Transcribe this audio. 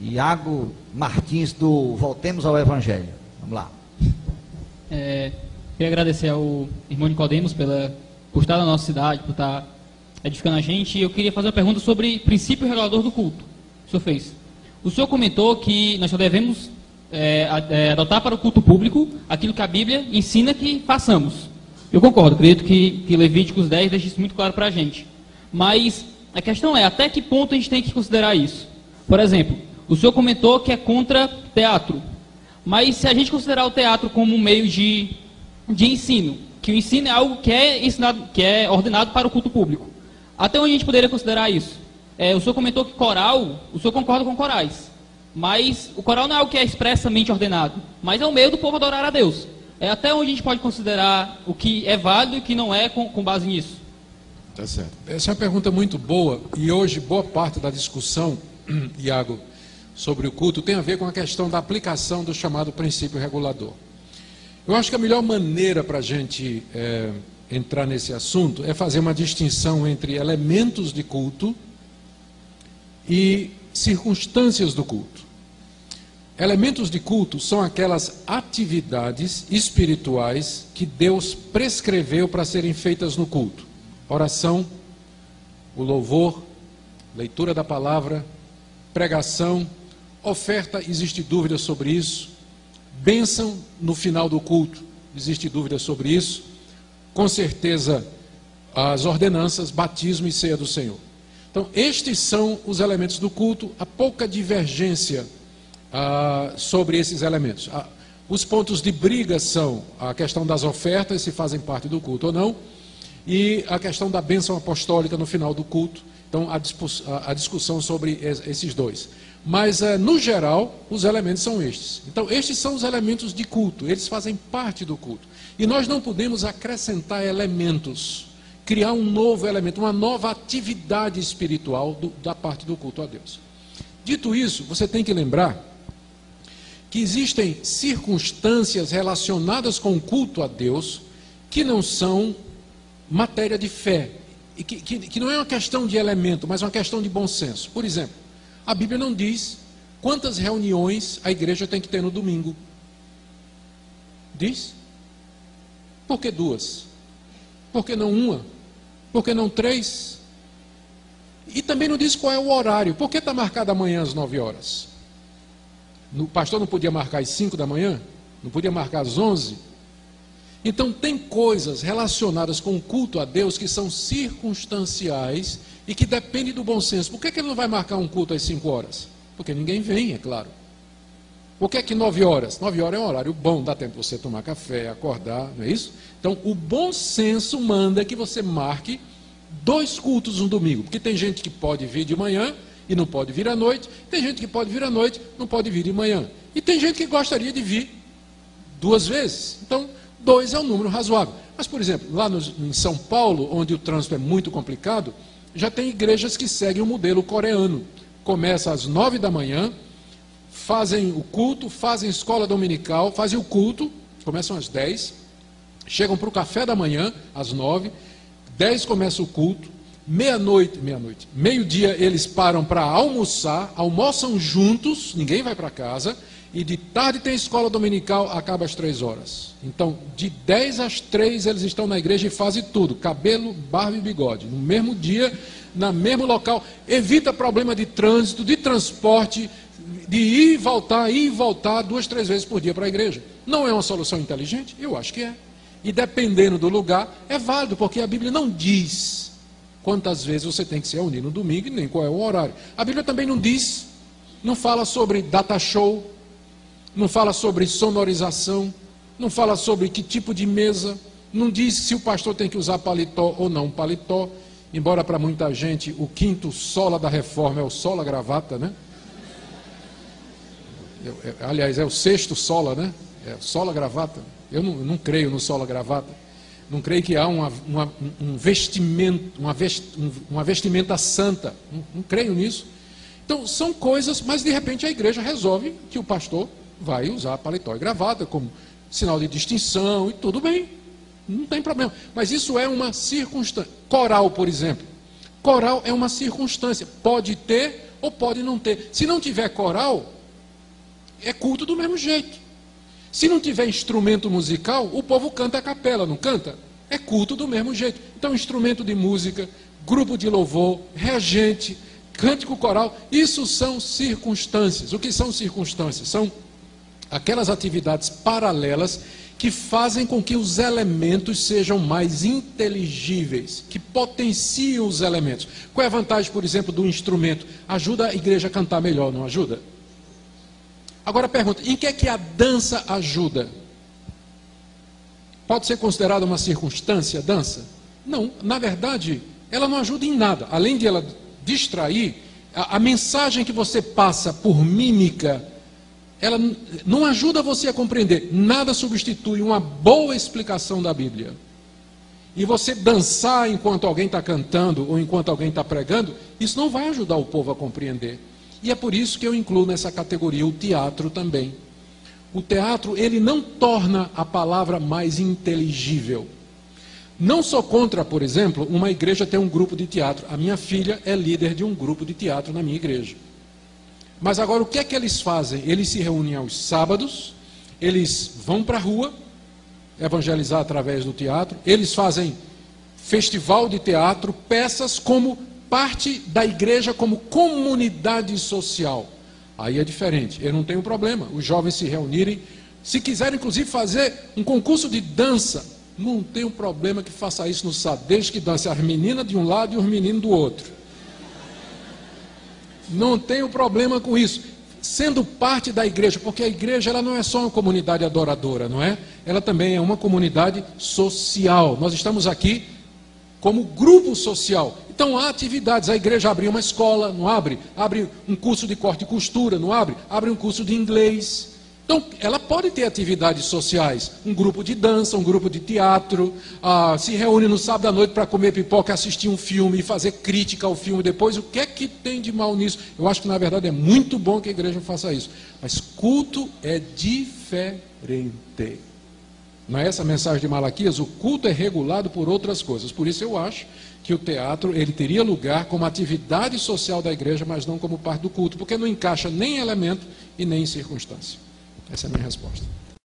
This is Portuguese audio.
Iago Martins, do Voltemos ao Evangelho. Vamos lá. Queria agradecer ao irmão Nicodemos por estar na nossa cidade, por estar edificando a gente. E eu queria fazer uma pergunta sobre princípio regulador do culto. O senhor fez. O senhor comentou que nós só devemos adotar para o culto público aquilo que a Bíblia ensina que façamos. Eu concordo, acredito que Levíticos 10 deixa isso muito claro para a gente. Mas a questão é, até que ponto a gente tem que considerar isso? Por exemplo, o senhor comentou que é contra teatro. Mas se a gente considerar o teatro como um meio de ensino, que o ensino é algo que é ensinado, que é ordenado para o culto público, até onde a gente poderia considerar isso? O senhor comentou que coral, o senhor concorda com corais, mas o coral não é algo que é expressamente ordenado, mas é o meio do povo adorar a Deus. Até onde a gente pode considerar o que é válido e o que não é com base nisso? Tá certo. Essa é uma pergunta muito boa, e hoje boa parte da discussão, Iago, sobre o culto tem a ver com a questão da aplicação do chamado princípio regulador. Eu acho que a melhor maneira para a gente entrar nesse assunto é fazer uma distinção entre elementos de culto e circunstâncias do culto. Elementos de culto são aquelas atividades espirituais que Deus prescreveu para serem feitas no culto. Oração, o louvor, leitura da palavra, pregação, oferta, existe dúvida sobre isso. Bênção no final do culto, existe dúvida sobre isso. Com certeza, as ordenanças, batismo e ceia do Senhor. Então, estes são os elementos do culto. Há pouca divergência sobre esses elementos. Os pontos de briga são a questão das ofertas, se fazem parte do culto ou não, e a questão da bênção apostólica no final do culto. Então, a discussão sobre esses dois. Mas, no geral, os elementos são estes. Então, estes são os elementos de culto, eles fazem parte do culto. E nós não podemos acrescentar elementos, criar um novo elemento, uma nova atividade espiritual da parte do culto a Deus. Dito isso, você tem que lembrar que existem circunstâncias relacionadas com o culto a Deus que não são matéria de fé, e que não é uma questão de elemento, mas uma questão de bom senso. Por exemplo, a Bíblia não diz quantas reuniões a igreja tem que ter no domingo. Diz? Por que 2? Por que não 1? Por que não 3? E também não diz qual é o horário. Por que está marcado amanhã às 9 horas? O pastor não podia marcar às 5 da manhã? Não podia marcar às 11? Então tem coisas relacionadas com o culto a Deus que são circunstanciais e que dependem do bom senso. Por que ele não vai marcar um culto às 5 horas? Porque ninguém vem, é claro. Por que 9 horas? 9 horas é um horário bom, dá tempo de você tomar café, acordar, não é isso? Então o bom senso manda que você marque 2 cultos no domingo, porque tem gente que pode vir de manhã e não pode vir à noite, tem gente que pode vir à noite, não pode vir de manhã, e tem gente que gostaria de vir 2 vezes. Então 2 é um número razoável. Mas, por exemplo, lá em São Paulo, onde o trânsito é muito complicado, já tem igrejas que seguem o modelo coreano. Começa às 9 da manhã, fazem o culto, fazem escola dominical, fazem o culto, começam às 10, chegam para o café da manhã, às 9, 10 começa o culto, meio-dia eles param para almoçar, almoçam juntos, ninguém vai para casa, e de tarde tem escola dominical, acaba às 3 horas. Então, de 10 às 3 eles estão na igreja e fazem tudo, cabelo, barba e bigode, no mesmo dia, no mesmo local. Evita problema de trânsito, de transporte, de ir e voltar 2, 3 vezes por dia para a igreja. Não é uma solução inteligente? Eu acho que é. E dependendo do lugar, é válido, porque a Bíblia não diz quantas vezes você tem que se reunir no domingo e nem qual é o horário. A Bíblia também não diz, não fala sobre data show, não fala sobre sonorização, não fala sobre que tipo de mesa, não diz se o pastor tem que usar paletó ou não paletó, embora para muita gente o 5º sola da reforma é o sola gravata, né? Aliás, é o 6º sola, né? É sola gravata. Eu não creio no sola gravata. Não creio que há um vestimento, uma vestimenta santa. Não creio nisso. Então, são coisas, mas de repente a igreja resolve que o pastor vai usar paletó e gravata como sinal de distinção e tudo bem. Não tem problema. Mas isso é uma circunstância. Coral, por exemplo. Coral é uma circunstância. Pode ter ou pode não ter. Se não tiver coral, é culto do mesmo jeito. Se não tiver instrumento musical, o povo canta a capela, não canta? É culto do mesmo jeito. Então, instrumento de música, grupo de louvor, regente, cântico coral, isso são circunstâncias. O que são circunstâncias? São aquelas atividades paralelas que fazem com que os elementos sejam mais inteligíveis, que potenciam os elementos. Qual é a vantagem, por exemplo, do instrumento? Ajuda a igreja a cantar melhor, não ajuda? Agora pergunta, em que é que a dança ajuda? Pode ser considerada uma circunstância a dança? Não, na verdade, ela não ajuda em nada. Além de ela distrair, a mensagem que você passa por mímica, ela não ajuda você a compreender. Nada substitui uma boa explicação da Bíblia. E você dançar enquanto alguém está cantando ou enquanto alguém está pregando, isso não vai ajudar o povo a compreender. E é por isso que eu incluo nessa categoria o teatro também. O teatro, ele não torna a palavra mais inteligível. Não sou contra, por exemplo, uma igreja ter um grupo de teatro. A minha filha é líder de um grupo de teatro na minha igreja. Mas agora o que é que eles fazem? Eles se reúnem aos sábados, eles vão para a rua, evangelizar através do teatro, eles fazem festival de teatro, peças como parte da igreja, como comunidade social. Aí é diferente, eu não tenho problema, os jovens se reunirem, se quiserem inclusive fazer um concurso de dança, não tenho problema que faça isso no sábado, desde que dance as meninas de um lado e os meninos do outro. Não tenho problema com isso, sendo parte da igreja, porque a igreja ela não é só uma comunidade adoradora, não é? Ela também é uma comunidade social. Nós estamos aqui como grupo social. Então há atividades, a igreja abre uma escola, não abre? Abre um curso de corte e costura, não abre? Abre um curso de inglês. Então, ela pode ter atividades sociais, um grupo de dança, um grupo de teatro, se reúne no sábado à noite para comer pipoca, assistir um filme e fazer crítica ao filme depois. O que é que tem de mal nisso? Eu acho que, na verdade, é muito bom que a igreja faça isso. Mas culto é diferente. Não é essa a mensagem de Malaquias? O culto é regulado por outras coisas. Por isso eu acho que o teatro ele teria lugar como atividade social da igreja, mas não como parte do culto, porque não encaixa nem em elemento e nem em circunstância. Essa é a minha resposta.